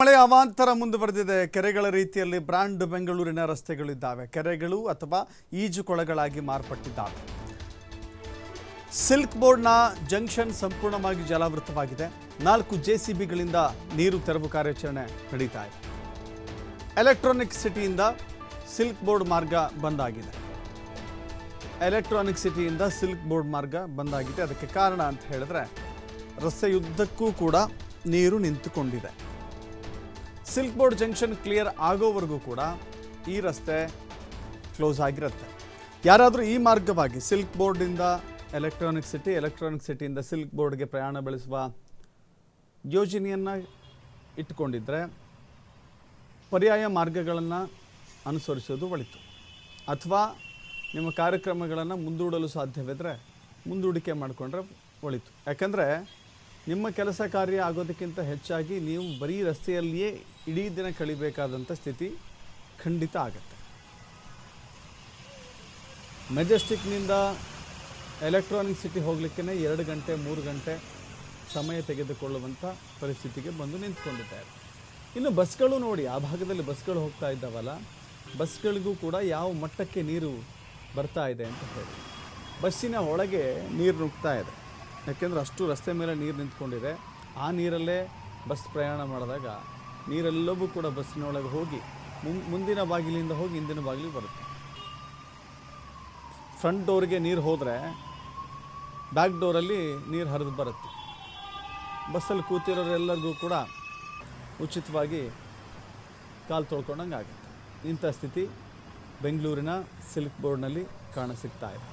ಮಳೆ ಅವಾಂತರ ಮುಂದುವರೆದಿದೆ. ಕೆರೆಗಳ ರೀತಿಯಲ್ಲಿ ಬ್ರಾಂಡ್ ಬೆಂಗಳೂರಿನ ರಸ್ತೆಗಳಿದ್ದಾವೆ. ಕೆರೆಗಳು ಅಥವಾ ಈಜುಕೊಳಗಳಾಗಿ ಮಾರ್ಪಟ್ಟಿದ್ದಾವೆ. ಸಿಲ್ಕ್ ಬೋರ್ಡ್ನ ಜಂಕ್ಷನ್ ಸಂಪೂರ್ಣವಾಗಿ ಜಲಾವೃತವಾಗಿದೆ. 4 ಜೆಸಿಬಿಗಳಿಂದ ನೀರು ತೆರವು ಕಾರ್ಯಾಚರಣೆ ನಡೀತಾ ಇದೆ. ಎಲೆಕ್ಟ್ರಾನಿಕ್ ಸಿಟಿಯಿಂದ ಸಿಲ್ಕ್ ಬೋರ್ಡ್ ಮಾರ್ಗ ಬಂದಾಗಿದೆ. ಅದಕ್ಕೆ ಕಾರಣ ಅಂತ ಹೇಳಿದ್ರೆ ರಸ್ತೆಯುದ್ದಕ್ಕೂ ಕೂಡ ನೀರು ನಿಂತುಕೊಂಡಿದೆ. ಸಿಲ್ಕ್ ಬೋರ್ಡ್ ಜಂಕ್ಷನ್ ಕ್ಲಿಯರ್ ಆಗೋವರೆಗೂ ಕೂಡ ಈ ರಸ್ತೆ ಕ್ಲೋಸ್ ಆಗಿರುತ್ತೆ. ಯಾರಾದರೂ ಈ ಮಾರ್ಗವಾಗಿ ಸಿಲ್ಕ್ ಬೋರ್ಡಿಂದ ಎಲೆಕ್ಟ್ರಾನಿಕ್ ಸಿಟಿಯಿಂದ ಸಿಲ್ಕ್ ಬೋರ್ಡ್ಗೆ ಪ್ರಯಾಣ ಬೆಳೆಸುವ ಯೋಜನೆಯನ್ನು ಇಟ್ಟುಕೊಂಡಿದ್ದರೆ ಪರ್ಯಾಯ ಮಾರ್ಗಗಳನ್ನು ಅನುಸರಿಸೋದು ಒಳಿತು. ಅಥವಾ ನಿಮ್ಮ ಕಾರ್ಯಕ್ರಮಗಳನ್ನು ಮುಂದೂಡಲು ಸಾಧ್ಯವಿದ್ದರೆ ಮುಂದೂಡಿಕೆ ಮಾಡಿಕೊಂಡ್ರೆ ಒಳಿತು. ಯಾಕಂದರೆ ನಿಮ್ಮ ಕೆಲಸ ಕಾರ್ಯ ಆಗೋದಕ್ಕಿಂತ ಹೆಚ್ಚಾಗಿ ನೀವು ಬರೀ ರಸ್ತೆಯಲ್ಲಿಯೇ ಇಡೀ ದಿನ ಕಳಿಬೇಕಾದಂಥ ಸ್ಥಿತಿ ಖಂಡಿತ ಆಗುತ್ತೆ. ಮೆಜೆಸ್ಟಿಕ್ನಿಂದ ಎಲೆಕ್ಟ್ರಾನಿಕ್ ಸಿಟಿ ಹೋಗಲಿಕ್ಕೆ 2 ಗಂಟೆ 3 ಗಂಟೆ ಸಮಯ ತೆಗೆದುಕೊಳ್ಳುವಂಥ ಪರಿಸ್ಥಿತಿಗೆ ಬಂದು ನಿಂತ್ಕೊಂಡಿದ್ದಾರೆ. ಇನ್ನು ಬಸ್ಗಳು ನೋಡಿ, ಆ ಭಾಗದಲ್ಲಿ ಬಸ್ಗಳು ಹೋಗ್ತಾ ಇದ್ದಾವಲ್ಲ, ಬಸ್ಗಳಿಗೂ ಕೂಡ ಯಾವ ಮಟ್ಟಕ್ಕೆ ನೀರು ಬರ್ತಾ ಇದೆ ಅಂತ ಹೇಳಿ ಬಸ್ಸಿನ ಒಳಗೆ ನೀರು ನುಗ್ತಾ ಇದೆ. ಯಾಕೆಂದರೆ ಅಷ್ಟು ರಸ್ತೆ ಮೇಲೆ ನೀರು ನಿಂತ್ಕೊಂಡಿದೆ. ಆ ನೀರಲ್ಲೇ ಬಸ್ ಪ್ರಯಾಣ ಮಾಡಿದಾಗ ನೀರೆಲ್ಲವೂ ಕೂಡ ಬಸ್ಸಿನೊಳಗೆ ಹೋಗಿ ಮುಂದಿನ ಬಾಗಿಲಿಂದ ಹೋಗಿ ಹಿಂದಿನ ಬಾಗಿಲಿಗೆ ಬರುತ್ತೆ. ಫ್ರಂಟ್ ಡೋರ್ಗೆ ನೀರು ಹೋದರೆ ಬ್ಯಾಕ್ ಡೋರಲ್ಲಿ ನೀರು ಹರಿದು ಬರುತ್ತೆ. ಬಸ್ಸಲ್ಲಿ ಕೂತಿರೋರೆಲ್ಲರಿಗೂ ಕೂಡ ಉಚಿತವಾಗಿ ಕಾಲು ತೊಳ್ಕೊಂಡಂಗೆ ಆಗುತ್ತೆ. ಇಂಥ ಸ್ಥಿತಿ ಬೆಂಗಳೂರಿನ ಸಿಲ್ಕ್ ಬೋರ್ಡ್ನಲ್ಲಿ ಕಾಣಸಿಗ್ತಾ ಇದೆ.